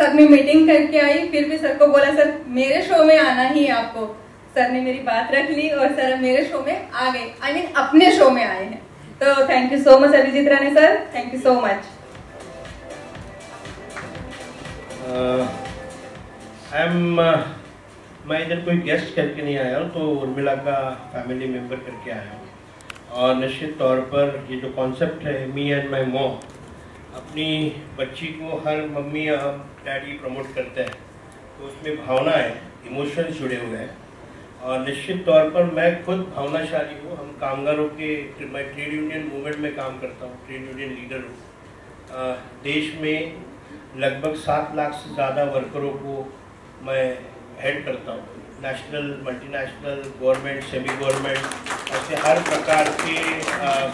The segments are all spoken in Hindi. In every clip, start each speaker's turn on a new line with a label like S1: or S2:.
S1: साथ में मीटिंग करके आई, फिर भी सर को बोला सर मेरे शो में आना ही है आपको। सर ने मेरी बात रख ली और सर मेरे शो में आ गए, आई मीन अपने शो में आए हैं। तो thank you so much Abhijeet Rane sir, thank you so much.
S2: मैं इधर कोई गेस्ट करके नहीं आया हूँ, तो उर्मिला का फैमिली मेम्बर करके आया हूँ। और निश्चित तौर पर ये जो कॉन्सेप्ट है मी एंड माई मॉम, अपनी बच्ची को हर मम्मी या डैडी प्रमोट करते हैं, तो उसमें भावनाएं, इमोशंस जुड़े हुए हैं। और निश्चित तौर पर मैं खुद भावनाशाली हूँ। हम कामगारों के, मैं ट्रेड यूनियन मूवमेंट में काम करता हूँ, ट्रेड यूनियन लीडर हूँ। देश में लगभग 7 लाख से ज़्यादा वर्करों को मैं हेड करता हूँ। National, multinational, government, semi government, ऐसे हर प्रकार के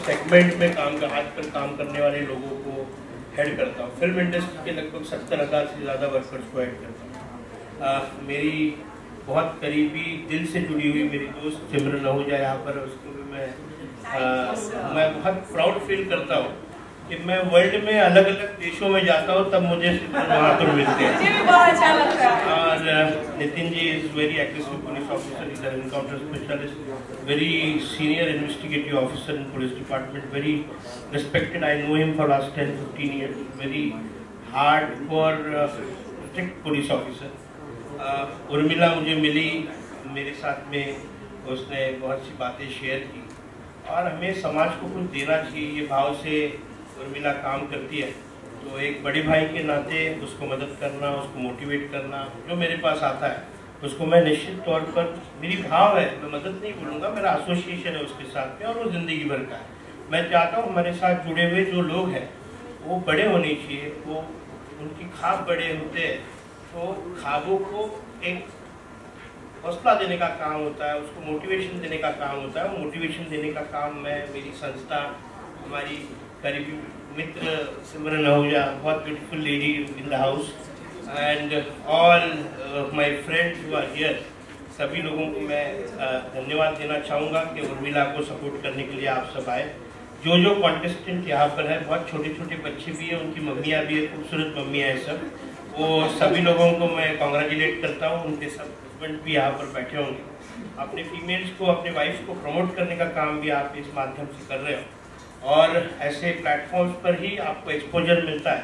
S2: सेगमेंट में हाथ पर काम करने वाले लोगों को हेड करता हूँ। फिल्म इंडस्ट्री के लगभग 70,000 से ज़्यादा वर्कर्स को हेड करता हूँ। मेरी बहुत करीबी, दिल से जुड़ी हुई मेरी दोस्त सिमरन आहूजा यहाँ पर, उसको भी मैं बहुत प्राउड फील करता हूँ कि मैं वर्ल्ड में अलग अलग देशों में जाता हूँ, तब मुझे वहाँ पर मिलते हैं।
S1: मुझे भी बहुत अच्छा लगता है।
S2: और Nitin ji is very aggressive police officer, is an encounter specialist, very senior investigative officer in police department, very respected. I know him for last 10-15 years, very hardcore strict police officer. Urmila मुझे मिली, मेरे साथ में उसने बहुत सी बातें शेयर की, और हमें समाज को कुछ देना चाहिए, ये भाव से उर्मिला काम करती है। तो एक बड़े भाई के नाते उसको मदद करना, उसको मोटिवेट करना, जो मेरे पास आता है उसको मैं निश्चित तौर पर, मेरी भाव है, मैं मदद नहीं बोलूँगा, मेरा एसोसिएशन है उसके साथ में, और वो ज़िंदगी भर का है। मैं चाहता हूँ हमारे साथ जुड़े हुए जो लोग हैं वो बड़े होने चाहिए, वो उनकी ख्वाब बड़े होते हैं, तो ख्वाबों को एक हौसला देने का काम होता है, उसको मोटिवेशन देने का काम होता है। वो मोटिवेशन देने का काम मैं, मेरी संस्था, हमारी करीबी मित्र सिमरन आहूजा, बहुत beautiful lady in the house, and all my friends who are here, सभी लोगों को मैं धन्यवाद देना चाहूँगा कि उर्मिला को सपोर्ट करने के लिए आप सब आए। जो कॉन्टेस्टेंट यहाँ पर है, बहुत छोटे छोटे बच्चे भी हैं, उनकी मम्मियाँ भी है, खूबसूरत मम्मियाँ हैं सब, वो सभी लोगों को मैं कॉन्ग्रेचुलेट करता हूँ। उनके सब हस्बैंड भी यहाँ पर बैठे होंगे। अपने फीमेल्स को, अपने वाइफ को प्रमोट करने का काम भी आप इस माध्यम से कर रहे हो, और ऐसे प्लेटफॉर्म्स पर ही आपको एक्सपोजर मिलता है।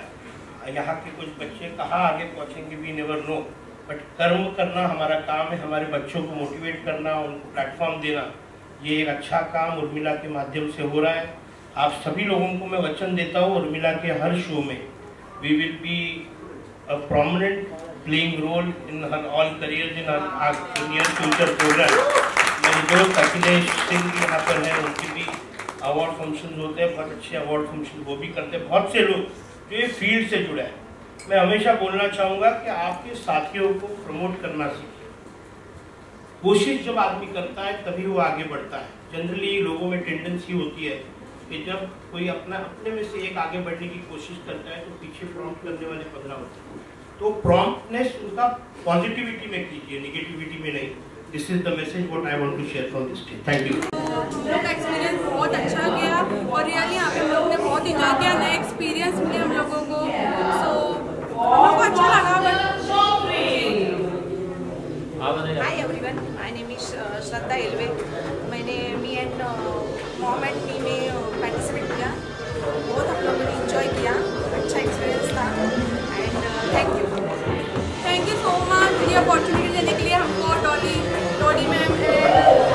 S2: यहाँ के कुछ बच्चे कहाँ आगे पहुँचेंगे वी नेवर नो, बट कर्म करना हमारा काम है, हमारे बच्चों को मोटिवेट करना, उनको प्लेटफॉर्म देना, ये एक अच्छा काम उर्मिला के माध्यम से हो रहा है। आप सभी लोगों को मैं वचन देता हूँ, उर्मिला के हर शो में we will be a prominent playing role in her all careers in our near future program। मेरे दोस्त अखिलेश सिंह यहाँ पर हैं, उनके भी अवार्ड फंक्शन होते हैं, बहुत अच्छे अवार्ड फंक्शन वो भी करते हैं। बहुत से लोग जो ये फील्ड से जुड़े हैं, मैं हमेशा बोलना चाहूँगा कि आपके साथियों को प्रमोट करना सीखिए। कोशिश जब आदमी करता है तभी वो आगे बढ़ता है। जनरली लोगों में टेंडेंसी होती है कि जब कोई अपने में से एक आगे बढ़ने की कोशिश करता है तो पीछे प्रॉम्प्ट करने वाले 15 होते हैं। तो प्रॉम्प्टनेस उनका पॉजिटिविटी में कीजिए, नेगेटिविटी में नहीं। This is the message what I want to share from this day. Thank you.
S3: हम लोग का एक्सपीरियंस बहुत अच्छा गया, और रियली यहाँ पे हम लोग ने बहुत इंजॉय किया, नए एक्सपीरियंस मिले हम लोगों को, सो हम लोग को अच्छा लगा।
S4: Hi everyone, my name is Shraddha Alve. मैंने me and mom and me में पार्टिसिपेट किया, बहुत हम लोगों ने इंजॉय किया, अच्छा एक्सपीरियंस था, and thank you so much ये अपॉर्चुनिटी देने के लिए हमको। Dolly ma'am,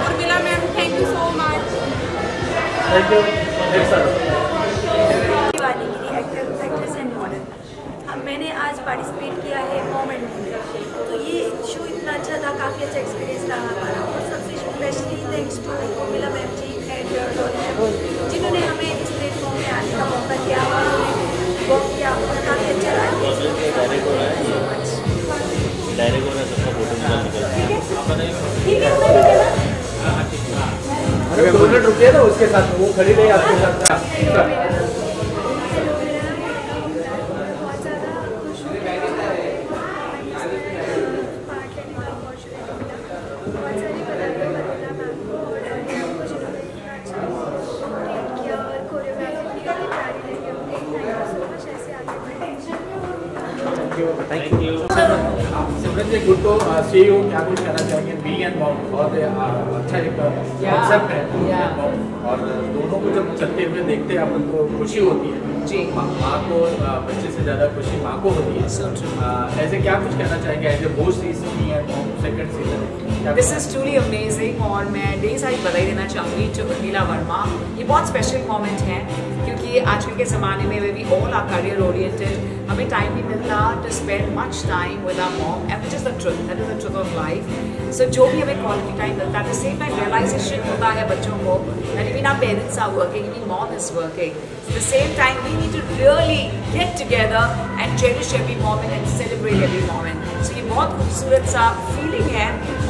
S4: Urmila ma'am, thank you so much.
S5: Actress and model, मैंने आज पार्टिसिपेट किया है मॉम एंड मी, तो ये शो इतना अच्छा था, काफ़ी अच्छा एक्सपीरियंस रहा हमारा, और सबसे specially thanks to Urmila ma'am ji and Dolly ma'am, जिन्होंने हमें इस प्लेटफॉर्म में आने का मौका दिया और हमें वर्क किया, और काफ़ी अच्छा रहा।
S6: अरे 2 मिनट रुकिए ना, उसके साथ वो खड़ी रही आपके साथ। Thank you. Simran ji, good to see you. क्या कुछ कहना चाहेंगे? मी एंड मॉम बहुत अच्छा एक कॉन्सेप्ट है और दोनों को जब चलते हुए देखते हैं अपन को खुशी होती है जी। माँ को बच्चे से ज़्यादा खुशी माँ को होती है। ऐसे क्या कुछ कहना चाहेंगे एज ए होस्ट इस मी and mom second season?
S7: This is truly amazing और मैं ढेर सारी बधाई देना चाहूँगी टू उर्मिला वर्मा। ये बहुत स्पेशल मोमेंट है क्योंकि आजकल के ज़माने में we all are career oriented, हमें टाइम नहीं मिलता to spend much time with our mom and which is the truth, that is the truth of life. So जो भी हमें क्वालिटी टाइम मिलता है, at the same time realization होता है बच्चों को that even our parents are working, even mom is working, at the same time we need to really get together and cherish every moment and celebrate every moment. So ये बहुत खूबसूरत सा feeling है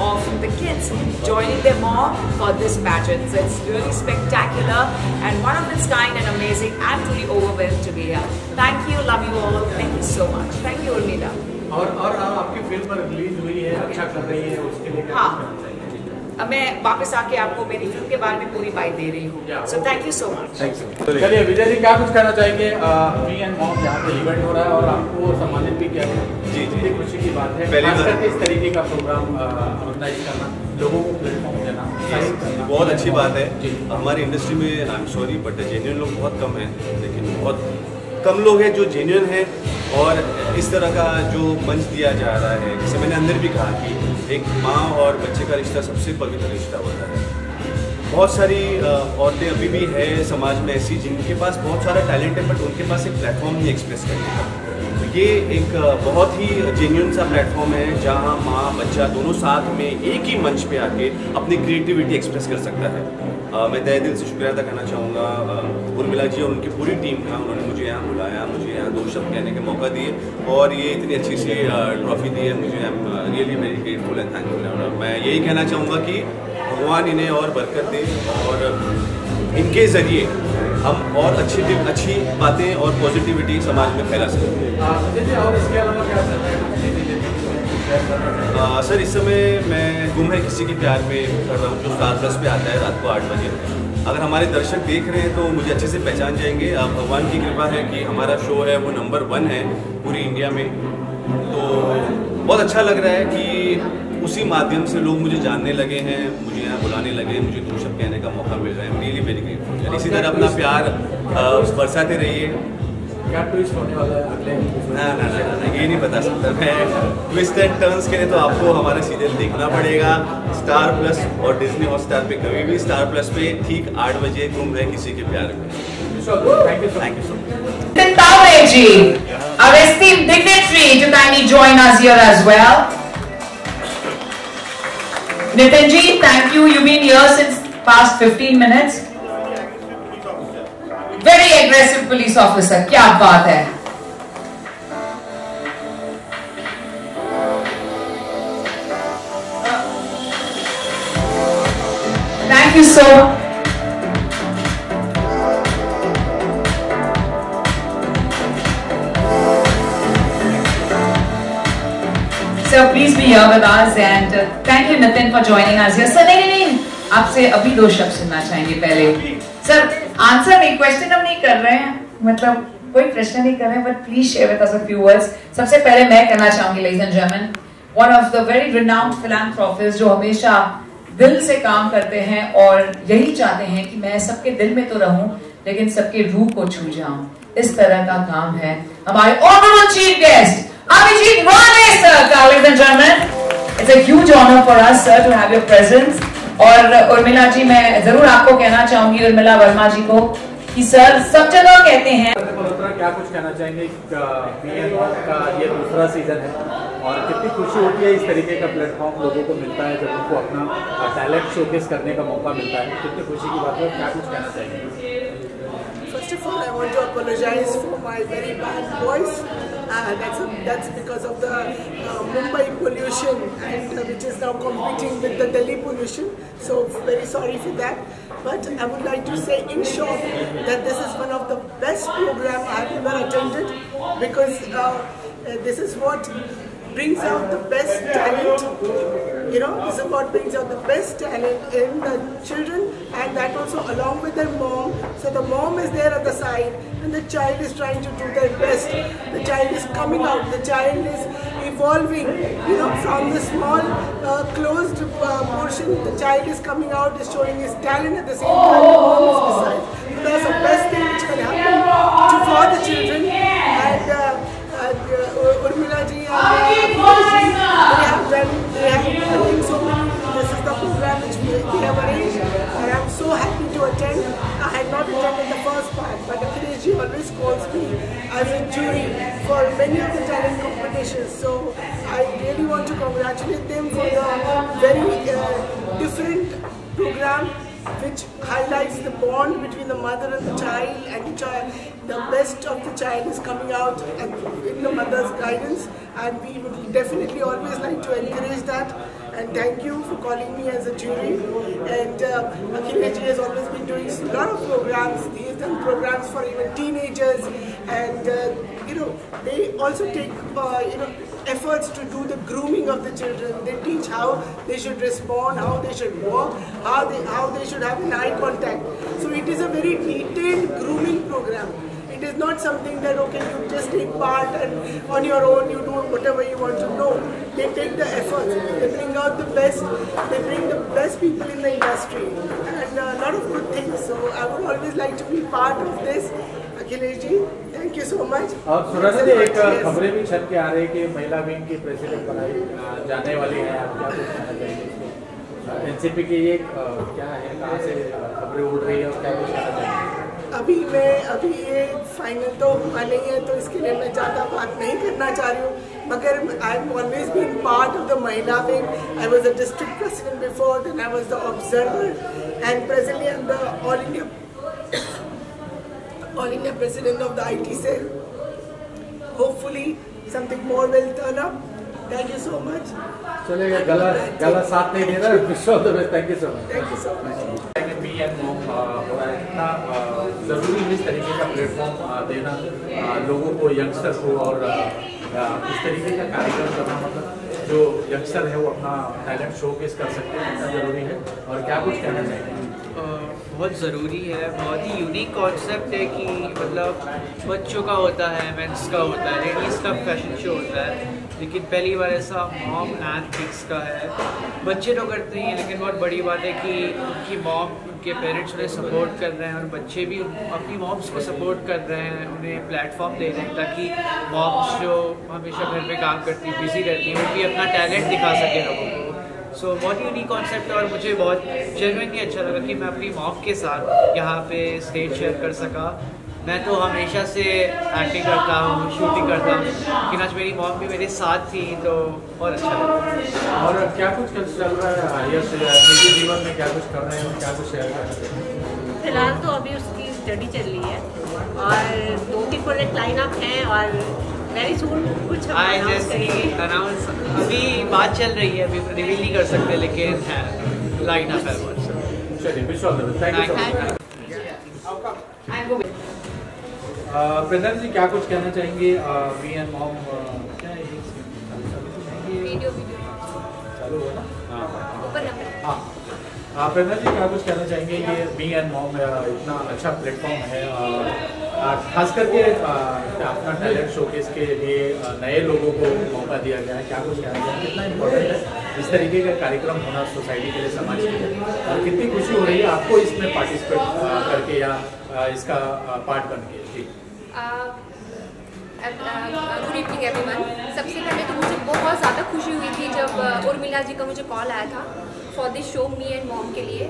S7: of the kids joining their mom for this pageant. So it's really spectacular and one of its kind and amazing. I'm truly overwhelmed to be here. Thank you, love you all. Thank you so much. Thank you, Urmila.
S6: और आपकी फिल्म रिलीज हुई है, अच्छा कर रही है, उसके लिए
S7: हाँ, मैं वापस आके आपको मेरी फिल्म के बारे में पूरी बात दे रही हूँ। So thank you so much.
S6: चलिए विजय जी, क्या कुछ कहना चाहेंगे? मी एंड मॉम यहाँ पे इवेंट हो रहा है और आपको सम्मानित भी किया गया। जी जी, खुशी की बात है। खास करके इस तरीके का प्रोग्राम ऑर्गेनाइज करना, लोगों को प्लेटफॉर्म देना
S8: बहुत अच्छी बात है। हमारी इंडस्ट्री में I am sorry but genuine लोग बहुत कम हैं, लेकिन बहुत कम लोग हैं जो जेन्युइन हैं और इस तरह का जो मंच दिया जा रहा है, जैसे मैंने अंदर भी कहा कि एक माँ और बच्चे का रिश्ता सबसे पवित्र रिश्ता होता है। बहुत सारी औरतें अभी भी है समाज में ऐसी जिनके पास बहुत सारा टैलेंट है बट उनके पास एक प्लेटफॉर्म नहीं एक्सप्रेस करने का। तो ये एक बहुत ही जेन्युइन सा प्लेटफॉर्म है जहाँ माँ बच्चा दोनों साथ में एक ही मंच पे आके अपनी क्रिएटिविटी एक्सप्रेस कर सकता है। मैं तहे दिल से शुक्रिया अदा करना चाहूँगा उर्मिला जी और उनकी पूरी टीम का। उन्होंने मुझे यहाँ बुलाया, मुझे यहाँ 2 शब्द कहने का मौका दिए और ये इतनी अच्छी सी ट्रॉफी दी है मुझे। आई am really very grateful and thankful. और मैं यही कहना चाहूँगा कि भगवान इन्हें और बरकत दे और इनके ज़रिए हम और अच्छी बातें और पॉजिटिविटी समाज में फैला सकते हैं।
S6: और इसके अलावा क्या चल रहा है?
S8: सर इस समय मैं गुम है किसी के प्यार में कर रहा हूँ जो स्टार+ पे आता है रात को 8 बजे। अगर हमारे दर्शक देख रहे हैं तो मुझे अच्छे से पहचान जाएंगे। भगवान की कृपा है कि हमारा शो है वो नंबर 1 है पूरी इंडिया में, तो बहुत अच्छा लग रहा है कि उसी माध्यम से लोग मुझे जानने लगे हैं, मुझे यहाँ बुलाने लगे, मुझे 2 शब्द कहने का मौका मिल रहा है। Really very grateful. इसी तरह अपना प्यार बरसाते रहिए।
S6: क्या ट्विस्ट होने वाला है अगले?
S8: ना ये नहीं बता सकता मैं। ट्विस्ट एंड टर्न्स के लिए तो आपको हमारा सीरियल देखना पड़ेगा स्टार+ और डिज्नी हॉटस्टार पे। कभी भी स्टार+ पे ठीक 8 बजे गुम है किसी के प्यार में।
S6: Thank you so much.
S7: Nitin Tawre ji, our esteemed dignitary, to kindly join us here as well. Nitin ji, thank you. You've been here since past 15 minutes. Very aggressive police officer. क्या बात है? Thank you so much. So please be here with us and thank you Nitin for joining us here. Sir, नहीं, आपसे अभी 2 शब्द सुनना चाहेंगे पहले। सर आंसर नहीं, क्वेश्चन हम नहीं कर रहे हैं, मतलब कोई प्रश्न नहीं कर रहे हैं, but please share with us a few words. सबसे पहले मैं कहना चाहूंगी ladies and gentleman, one of the very renowned philanthropist जो हमेशा दिल से काम करते हैं और यही चाहते हैं कि मैं सबके दिल में तो रहूं लेकिन सबके रूह को छू जाऊं, इस तरह का काम है हमारे honourable chief guest Abhijit Rane sir, ladies and gentlemen. It's a huge honor for us sir to have your presence. और उर्मिला जी मैं जरूर आपको कहना चाहूंगी, उर्मिला वर्मा जी को, कि सर सब जगह कहते हैं।
S6: क्या कुछ कहना चाहेंगे? मी एंड मॉम का ये 2रा सीजन है और कितनी खुशी होती है इस तरीके का प्लेटफॉर्म लोगों को मिलता है जब उनको अपना टैलेंट शोकेस करने का मौका मिलता है, कितनी खुशी की बात है। क्या कुछ कहना चाहेंगे?
S9: First of all, I want to apologize for my very bad voice. That's because of the Mumbai pollution and which is now competing with the Delhi pollution. So very sorry for that. But I would like to say in short that this is one of the best programs I have ever attended, because this is what brings out the best talent. You know, this is what brings out the best talent in the children, and that also along with their mom. So the mom is there at the side and the child is trying to do their best. The child is coming out, the child is evolving, you know, from the small closed portion. The child is coming out, is showing his talent at the same time the mom is beside. So that's the best thing which can happen for the children. And Urmila ji and they have done so many. This is the program which they have arranged, and I'm so happy to attend. I had not attended the first part, but Akhilesh ji always calls me as a jury for many of the talent competitions. So I really want to congratulate them for the very different program, which highlights the bond between the mother and the child, and the best of the child is coming out in the mother's guidance, and we would definitely always like to encourage that. And thank you for calling me as a jury. And Akhilesh ji has always been doing a lot of programs. He has done programs for even teenagers, and you know, they also take efforts to do the grooming of the children. They teach how they should respond, how they should walk, how they should have an eye contact. So it is a very detailed grooming program. It is not something that, okay, you just take part and on your own you do whatever you want to know. They take the efforts, they bring out the best, they bring the best people in the industry, and a lot of good things. So I would always like to be part of this. Akhilesh ji, thank you so much.
S6: और सुरक्षा जी, एक खबरें भी छप के आ रही है कि महिला विंग की प्रेसिडेंट बनाई जाने वाली है, आप क्या कुछ कहना चाहेंगे? एनसीपी की ये क्या है, कहाँ से खबरें उड़ रही है और क्या कुछ कहना चाहेंगे?
S9: अभी ये फाइनल तो हुआ नहीं है, तो इसके लिए मैं ज़्यादा बात नहीं करना चाह रही हूँ, मगर I have always been part of the Mahila wing. I was a district president before, then I was the observer, and presently I am the all India president of the IT cell. Hopefully something more will turn up. Thank you so much.
S6: चलिए, गला साथ नहीं दे रहा है. Wish all the best. Thank you so much.
S9: Thank you so much.
S6: बी एंड मॉम हो रहा है, इतना ज़रूरी है इस तरीके का प्लेटफॉर्म देना लोगों को, यंगस्टर को, और इस तरीके का कार्यक्रम करना, मतलब जो यंगस्टर है वो अपना टैलेंट शोकेस कर सकते हैं, इतना ज़रूरी है. और क्या कुछ कहना चाहिए?
S10: बहुत ज़रूरी है, बहुत ही यूनिक कॉन्सेप्ट है कि मतलब बच्चों का होता है, मेंस का होता है, लेडीज़ का फैशन शो होता है, लेकिन पहली बार ऐसा मॉम एंड किड्स का है. बच्चे तो करते ही हैं, लेकिन बहुत बड़ी बात है कि उनकी मॉम, उनके पेरेंट्स उन्हें सपोर्ट कर रहे हैं, और बच्चे भी अपनी मॉम्स को सपोर्ट कर रहे हैं, उन्हें प्लेटफॉर्म दे रहे हैं ताकि मॉम्स जो हमेशा घर पे काम करती हैं, बिजी रहती हैं, वो भी अपना टैलेंट दिखा सके लोगों को. सो बहुत यूनिक कॉन्सेप्ट है, और मुझे बहुत जेन्युइनली अच्छा लगा कि मैं अपनी मॉम के साथ यहाँ पे स्टेज शेयर कर सका. मैं तो हमेशा से एक्टिंग करता हूँ, शूटिंग करता हूँ, लेकिन आज मेरी मॉम भी मेरे साथ थी, तो बहुत अच्छा लगा.
S6: और क्या कुछ चल रहा है हालिया से, निजी जीवन में क्या कुछ कर रहे हैं और क्या कुछ शेयर कर रहे हैं?
S11: फिलहाल तो अभी उसकी स्टडी चल रही है, और 2-3 प्रोजेक्ट लाइन अप हैं, और वेरी सून कुछ
S10: अनाउंस अभी बात चल रही है, अभी रिवील नहीं कर सकते, लेकिन है लाइन अप है.
S6: चलिए, wish all the best. Thank you so much. Pradhan ji, क्या कुछ कहना चाहेंगे? मी एंड मॉम क्या है,
S11: वीडियो
S6: चालू है ना?
S11: हाँ,
S6: प्रधान जी, क्या कुछ कहना चाहेंगे? ये मी एंड मॉम इतना अच्छा प्लेटफॉर्म है, खास करके अपना टैलेंट शोकेस के लिए नए लोगों को मौका दिया गया है. क्या कुछ कहना चाहेंगे? कितना इम्पोर्टेंट है इस तरीके का कार्यक्रम होना सोसाइटी के लिए, समाज के लिए, और कितनी खुशी हो रही है आपको इसमें पार्टिसिपेट करके या इसका पार्ट बन के?
S12: Good evening everyone. सबसे पहले तो मुझे बहुत ज़्यादा खुशी हुई थी जब उर्मिला जी का मुझे कॉल आया था for this show me and mom के लिए,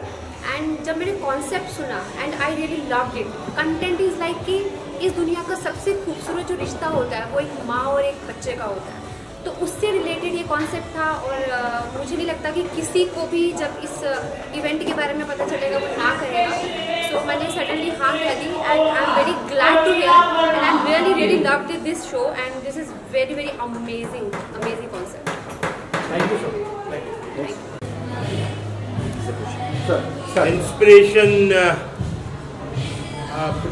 S12: एंड जब मैंने कॉन्सेप्ट सुना and I really loved it. Content is like कि इस दुनिया का सबसे खूबसूरत जो रिश्ता होता है वो एक माँ और एक बच्चे का होता है, तो उससे रिलेटेड ये कॉन्सेप्ट था. और मुझे नहीं लगता कि किसी को भी जब इस इवेंट के बारे में पता चलेगा वो ना करेगा. सो मैंने सडनली हाँ कह दी, and I am very glad to here, and I am really loved this show, and this is very amazing concept.
S6: Thank you so much.
S2: Inspiration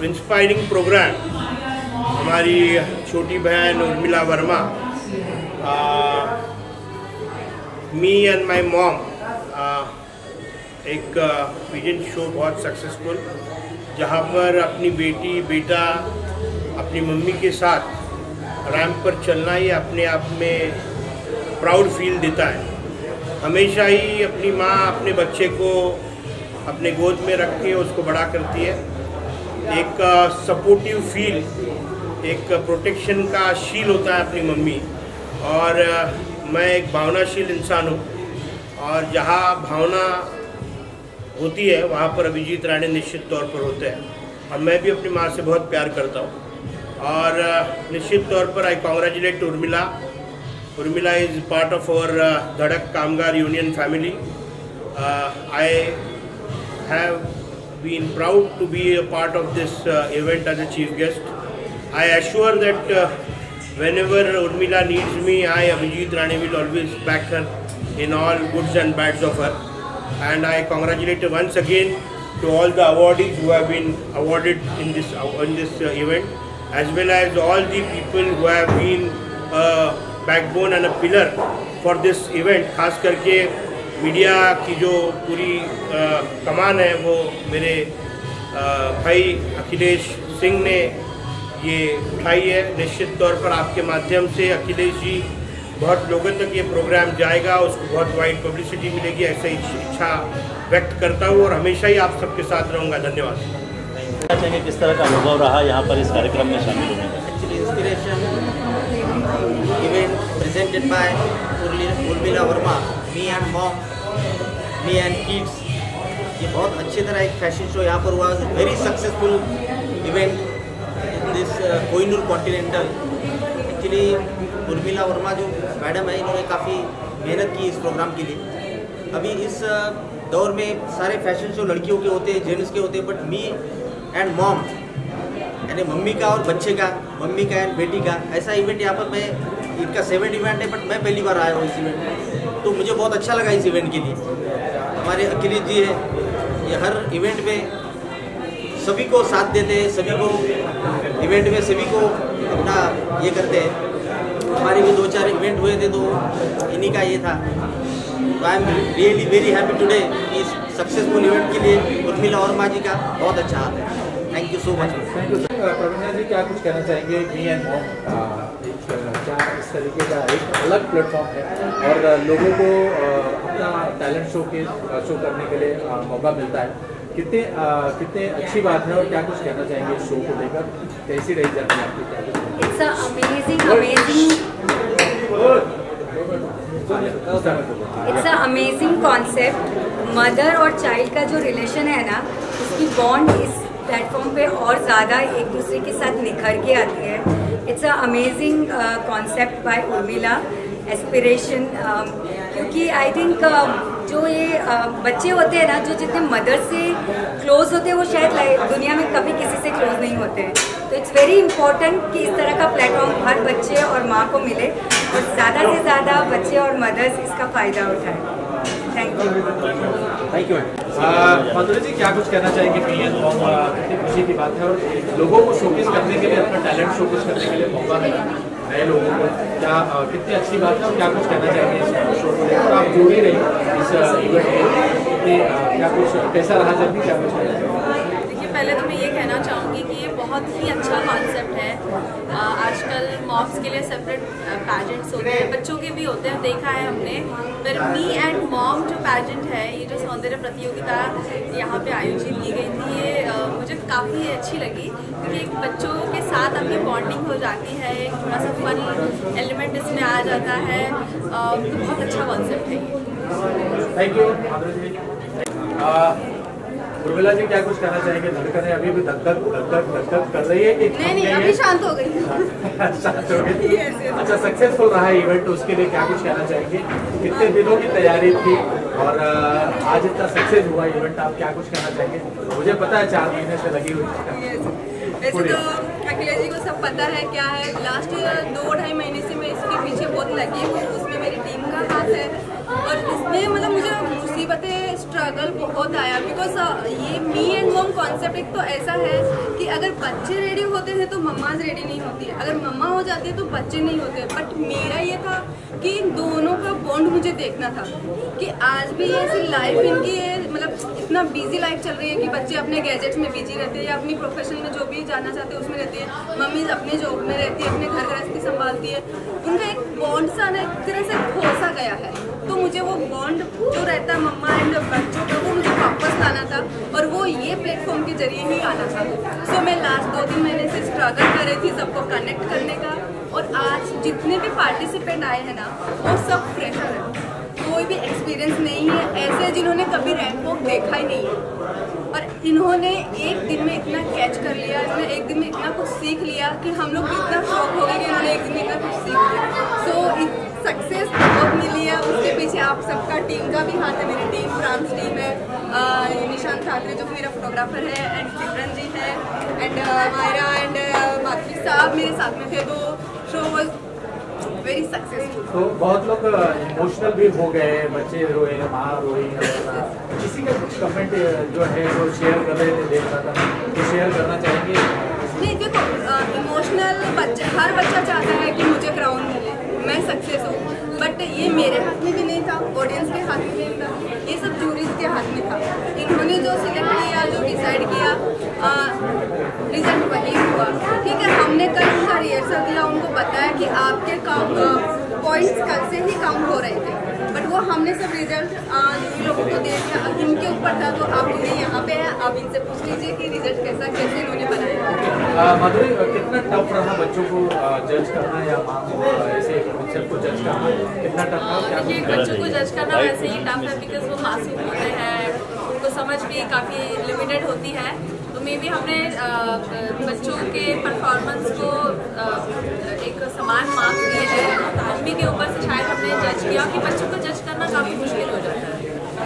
S2: inspiring program हमारी छोटी बहन Urmila Verma me and my mom, एक पीजेंट शो बहुत सक्सेसफुल, जहाँ पर अपनी बेटी बेटा अपनी मम्मी के साथ रैंप पर चलना ही अपने आप में प्राउड फील देता है। हमेशा ही अपनी माँ अपने बच्चे को अपने गोद में रख के उसको बड़ा करती है। एक सपोर्टिव फील, एक प्रोटेक्शन का शील होता है अपनी मम्मी। और मैं एक भावनाशील इंसान हूँ, और जहाँ भावना होती है वहाँ पर अभिजीत राणे निश्चित तौर पर होते हैं। और मैं भी अपनी माँ से बहुत प्यार करता हूँ, और निश्चित तौर पर I congratulate Urmila. Urmila is part of our Dhadak Kamgar union family. I have been proud to be a part of this event as a chief guest. I assure that whenever Urmila needs me, I, Abhijit Rane, will always back her in all goods and bads of her. And I congratulate once again to all the awardees who have been awarded in this event, as well as all the people who have been a backbone and a pillar for this event. खास करके मीडिया की जो पूरी कमान है वो मेरे भाई अखिलेश सिंह ने ये उठाई है। निश्चित तौर पर आपके माध्यम से अखिलेश जी बहुत लोगों तक ये प्रोग्राम जाएगा, उसको बहुत वाइड पब्लिसिटी मिलेगी, ऐसा इच्छा व्यक्त करता हूँ और हमेशा ही आप सबके साथ रहूँगा। धन्यवाद।
S13: चाहिए किस तरह का अनुभव रहा यहाँ पर इस कार्यक्रम में शामिल होने का?
S14: Actually inspiration event presented by Urmila Verma, me and mom, me and kids. ये बहुत अच्छी तरह एक फैशन शो यहाँ पर हुआ। Very successful event in this Kohinoor continental. Actually Urmila Verma जो मैडम है, इन्होंने काफ़ी मेहनत की इस प्रोग्राम के लिए। अभी इस दौर में सारे फैशन शो लड़कियों के होते हैं, जेंट्स के होते हैं, बट मी एंड मॉम यानी मम्मी का और बच्चे का, मम्मी का एंड बेटी का, ऐसा इवेंट यहाँ पर मैं, इनका 7 इवेंट है, बट मैं पहली बार आया हूँ इस इवेंट में, तो मुझे बहुत अच्छा लगा इस इवेंट के लिए। हमारे अखिलेश जी है, ये हर इवेंट में सभी को साथ देते हैं, सभी को इवेंट में सभी को अपना ये करते हैं। हमारे भी 2-4 इवेंट हुए थे, तो इन्हीं का ये था। तो आई am really very happy today इस सक्सेसफुल इवेंट के लिए उर्मिला वर्मा जी का बहुत अच्छा हाथ है। Thank you so much.
S6: Thank you. Praveena ji क्या कुछ कहना चाहेंगे? मी एंड मॉम क्या इस तरीके का एक अलग प्लेटफॉर्म है और लोगों को अपना टैलेंट शो करने के लिए मौका मिलता है, कितने अच्छी बात है, और क्या कुछ कहना चाहेंगे इस शो को लेकर? कैसी रही जाती है आपकी?
S5: It's amazing concept. मदर और चाइल्ड का जो रिलेशन है ना, उसकी बॉन्ड इस प्लेटफॉर्म पे और ज़्यादा एक दूसरे के साथ निखर के आती है। It's a amazing concept bye Urmila, aspiration. क्योंकि आई थिंक जो ये बच्चे होते हैं ना, जो जितने मदर से क्लोज होते हैं, वो शायद दुनिया में कभी किसी से क्लोज नहीं होते हैं। तो इट्स वेरी इंपॉर्टेंट कि इस तरह का प्लेटफॉर्म हर बच्चे और माँ को मिले, और ज़्यादा से ज़्यादा बच्चे और मदर्स इसका फ़ायदा उठाएं। Thank you.
S6: माधुरी जी क्या कुछ कहना चाहेंगे? मी एंड मॉम, कितनी खुशी की बात है, और लोगों को शोकेस करने के लिए, अपना टैलेंट शोकेस करने के लिए मौका मिला नए लोगों को, क्या कितनी अच्छी बात है, और क्या कुछ कहना चाहेंगे इस शो को लेकर? आप जुड़ी रही इस इवेंट में, क्या कुछ कैसा रहा जर्नी, क्या कुछ कहना चाहेंगे?
S3: देखिए, पहले तो मैं ये कहना चाहूँगी कि ये बहुत ही अच्छा कॉन्सेप्ट है। आजकल मॉम्स के लिए सेपरेट पैजेंट्स होते हैं, बच्चों के भी होते हैं, देखा है हमने। पर मी एंड मॉम जो पैजेंट है, ये जो सौंदर्य प्रतियोगिता यहाँ पे आयोजित की गई थी, ये मुझे काफ़ी अच्छी लगी, क्योंकि एक बच्चों के साथ अपनी बॉन्डिंग हो जाती है, एक थोड़ा सा फन एलिमेंट इसमें आ जाता है। तो बहुत अच्छा कॉन्सेप्ट है ये।
S6: थैंक यू माधुरी जी। उर्मिला जी क्या कुछ कहना चाहेंगे? धड़कन अभी भी धक धक कर रही है कि
S3: नहीं, अभी शांत हो गई।
S6: शांत हो गई। अच्छा, सक्सेसफुल रहा इवेंट, तो उसके लिए क्या कुछ कहना चाहेंगे? कितने दिनों की तैयारी थी, और आज इतना सक्सेस हुआ इवेंट, आप क्या कुछ कहना चाहेंगे? मुझे पता है 4 महीने से लगी हुई थी।
S3: वैसे तो अखिलेश जी को सब पता है क्या है। लास्ट 2-2.5 महीने से मैं इसके पीछे बहुत लगी हूँ, उसमें मेरी टीम का हाथ है, और इसमें मतलब मुझे मुसीबतें
S1: स्ट्रगल बहुत आया बिकॉज ये मी एंड मॉम कॉन्सेप्ट एक तो ऐसा है कि अगर बच्चे रेडी होते हैं तो मम्माज रेडी नहीं होती है, अगर मम्मा हो जाती है तो बच्चे नहीं होते। बट मेरा ये था कि इन दोनों का बॉन्ड मुझे देखना था कि आज भी ऐसी लाइफ इनकी है, मतलब इतना बिजी लाइफ चल रही है कि बच्चे अपने गैजेट्स में बिजी रहते हैं या अपनी प्रोफेशन में जो भी जाना चाहते हैं उसमें रहती है, मम्मी अपने जॉब में रहती है, अपने घर गृहस्थी संभालती है। उनका एक बॉन्ड सा ना एक तरह से खोसा गया है, तो मुझे वो बॉन्ड जो रहता है मम्मा एंड बच्चों का वो मुझे वापस लाना था और वो ये प्लेटफॉर्म के जरिए ही आना था। सो मैं लास्ट 2-3 महीने से स्ट्रगल कर रही थी सबको कनेक्ट करने का, और आज जितने भी पार्टिसिपेंट आए हैं ना वो सब फ्रेशर है, कोई भी एक्सपीरियंस नहीं है, ऐसे जिन्होंने कभी रैंप वॉक देखा ही नहीं है और इन्होंने एक दिन में इतना कैच कर लिया, इन्होंने एक दिन में इतना कुछ सीख लिया कि हम लोग भी इतना शौक हो गए कि इन्होंने एक दिन में इतना कुछ सीख लिया। सो सक्सेस बहुत मिली है, उसके पीछे आप सबका टीम का भी हाथ है। मेरी टीम फ्रांस टीम है, निशांत ठाकरे जो मेरा फोटोग्राफर है, एंड सिमरन जी है, एंड मायरा एंड माधवी साहब मेरे साथ में थे, तो शो वॉज वेरी सक्सेसफुल।
S6: तो बहुत लोग इमोशनल भी हो गए, बच्चे रोए, माँ रोई, किसी का कुछ कमेंट जो है वो शेयर कर रहे थे, देख रहा था, तो शेयर करना चाहेंगे?
S1: नहीं देखो, इमोशनल हर बच्चा चाहता है कि मुझे क्राउन मिले, मैं सक्सेस हूँ, बट ये मेरे हाथ में भी नहीं था, ऑडियंस के हाथ में नहीं था, ये सब जूरीज के हाथ में था। इन्होंने जो सिलेक्ट किया, जो डिसाइड किया, रिजल्ट वही हुआ। ठीक है, हमने कल उनका रिहर्सल दिया, उनको बताया कि आपके पॉइंट्स कल से ही काउंट हो रहे थे, बट वो हमने सब रिजल्ट लोगों को दे दिया। अब इनके ऊपर था, तो आप इन्हें यहाँ पे है, आप इनसे पूछ लीजिए कि रिजल्ट कैसे इन्होंने बनाया।
S6: माधुरी, कितना टफ रहा बच्चों को जज करना या ऐसे कॉन्सेप्ट को जज करना, कितना टफ रहा?
S3: देखिए, बच्चों को जज करना वैसे ही टफ है बिकॉज वो मासूम होते हैं, उनको समझ भी काफ़ी लिमिटेड होती है, तो मे बी हमने बच्चों के परफॉर्मेंस को एक समान मार्क्स दिए हैं। मम्मी के ऊपर से शायद हमने जज किया कि बच्चों को जज करना काफ़ी मुश्किल हो जाता है,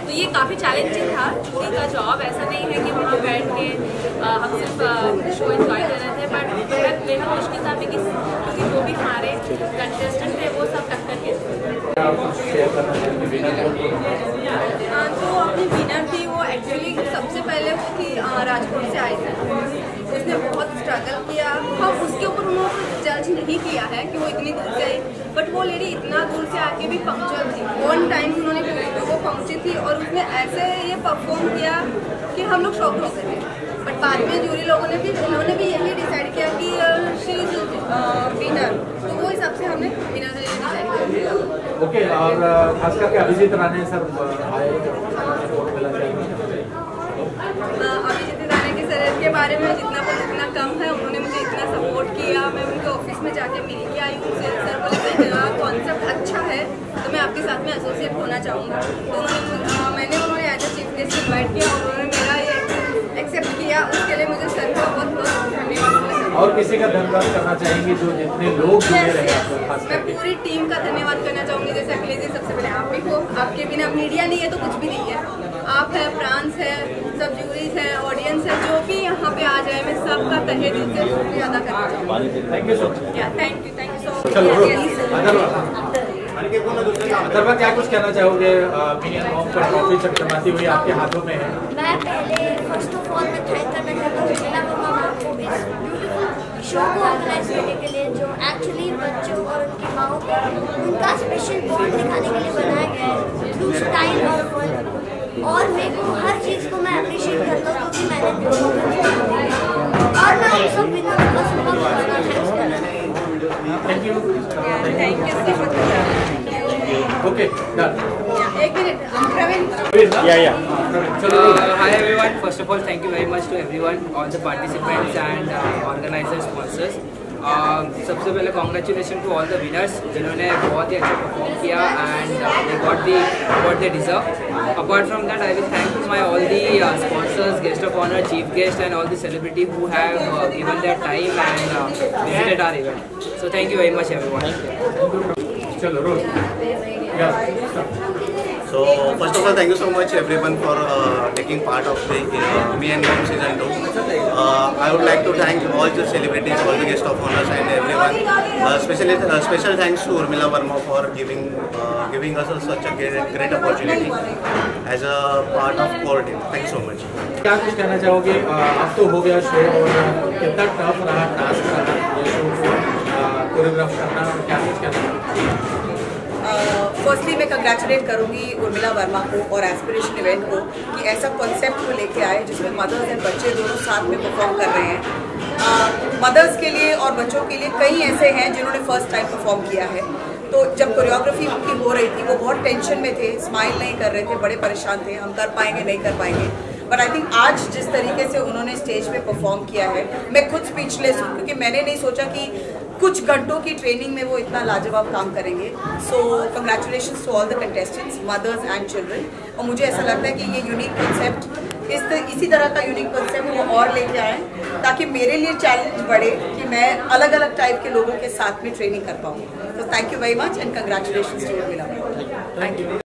S3: तो ये काफ़ी चैलेंजिंग था। जूरी का जॉब ऐसा नहीं है कि वहाँ बैठ के हम सिर्फ शो एंजॉय कर रहे थे, बट बेहद मुश्किल था क्योंकि जो भी हमारे कंटेस्टेंट थे वो सब टक्कर के थे।
S1: जो अपनी विनर थी वो एक्चुअली सबसे पहले वो थी राजकोट से आई थी, उसने बहुत स्ट्रगल किया। हम उसके ऊपर उन्होंने जज नहीं किया है कि वो इतनी दूर से आई, बट वो लेडी इतना दूर से आके भी पंक्चुअल थी, ऑन टाइम उन्होंने वो पहुंची थी और उसने ऐसे ये परफॉर्म किया कि हम लोग शॉक हो गए थे। बट बाद में जूरी लोगों ने भी उन्होंने भी यही डिसाइड किया कि शी इज विनर, तो वो हिसाब से हमने विनर डिसाइड किया।
S6: ओके, और खास करके अभिजीत राणे सर आए,
S1: अभिजीत राणे के सर के बारे में जितना बोलो उतना कम है। उन्होंने मुझे इतना सपोर्ट किया, मैं उनके ऑफिस में जाके मिल के आई उनसे। सर बोले मेरा कॉन्सेप्ट अच्छा है तो मैं आपके साथ में एसोसिएट होना चाहूँगा, तो मैंने उन्होंने as a chief guest invite किया और उन्होंने मेरा ये एक्सेप्ट किया, उसके लिए मुझे सर का बहुत बहुत धन्यवाद।
S6: और किसी का धन्यवाद करना चाहेंगे जो जितने लोग जुड़े रहे?
S1: मैं पूरी टीम का धन्यवाद करना चाहूँगी। जैसे अखिलेश जी, सबसे पहले आप भी हो, आपके बिना मीडिया नहीं है तो कुछ भी नहीं है, आप है, फ्रांस है, सब जूरीज है, ऑडियंस है, जो भी यहाँ पे आ जाए, मैं सबका तहे दिल से शुक्रिया अदा करना चाहूँगी।
S6: Thank you so much.
S1: Thank you so much.
S6: Atharva, क्या कुछ कहना चाहोगे? मी एंड मॉम पर ट्रॉफी चमचमाती हुई आपके हाथों में है।
S5: मैं पहले फर्स्ट ऑफ ऑल मैं थैंक करना चाहता हूँ मीना मम्मा को इस ब्यूटीफुल शो को ऑर्गेनाइज करने के लिए, जो एक्चुअली बच्चों और उनकी माओ को उनका स्पेशल बॉन्ड दिखाने के लिए बनाया गया है थ्रू स्टाइल और फन। और मेरे को हर चीज़ को मैं अप्रिशिएट करता हूँ क्योंकि मैंने और मैं उन सब विनर को बस उनका थैंक्स करना।
S6: Thank you
S1: so much.
S6: Okay, done.
S1: एक minute, Praveen.
S15: Hi everyone. First of all, thank you very much to everyone, all the participants and organizers, sponsors. सबसे पहले congratulations to all the winners जिन्होंने बहुत ही अच्छा परफॉर्म किया and they got what they deserve. Apart from that, I will thank my all the sponsors, guest of honor, chief guest and all the celebrity who have given their time and visited our event. So thank you very much everyone.
S6: चलो रोज।
S8: So first of all, thank you so much everyone for taking part of the Me and Mom season 2. I would like to thank all the celebrities, all the guest of honors and everyone Special thanks to Urmila Verma for giving us such a great opportunity as a part of core team. Thank you so much.
S6: क्या कुछ कहना चाहोगे? अब तो हो गया शो और कितना टफ रहा, टास्क रहा ये शो को कोरियोग्राफ करना, और क्या कुछ कहना चाहोगे?
S16: फर्स्टली मैं कंग्रेचुलेट करूँगी उर्मिला वर्मा को और एस्पिरेशन इवेंट को कि ऐसा कॉन्सेप्ट को लेके आए जिसमें मदर्स एंड बच्चे दोनों साथ में परफॉर्म कर रहे हैं। मदर्स के लिए और बच्चों के लिए कई ऐसे हैं जिन्होंने फर्स्ट टाइम परफॉर्म किया है, तो जब कोरियोग्राफी उनकी हो रही थी वो बहुत टेंशन में थे, स्माइल नहीं कर रहे थे, बड़े परेशान थे, हम कर पाएंगे नहीं कर पाएंगे। बट आई थिंक आज जिस तरीके से उन्होंने स्टेज पे परफॉर्म किया है, मैं खुद स्पीचलेस हूँ क्योंकि मैंने नहीं सोचा कि कुछ घंटों की ट्रेनिंग में वो इतना लाजवाब काम करेंगे। So congratulations to all the contestants, mothers and children. और मुझे ऐसा लगता है कि ये यूनिक कंसेप्ट इसी तरह का यूनिक कंसेप्ट वो और लेके आए ताकि मेरे लिए चैलेंज बढ़े कि मैं अलग अलग टाइप के लोगों के साथ में ट्रेनिंग कर पाऊँ। तो thank you very much and congratulations to Urmila.
S6: Thank you.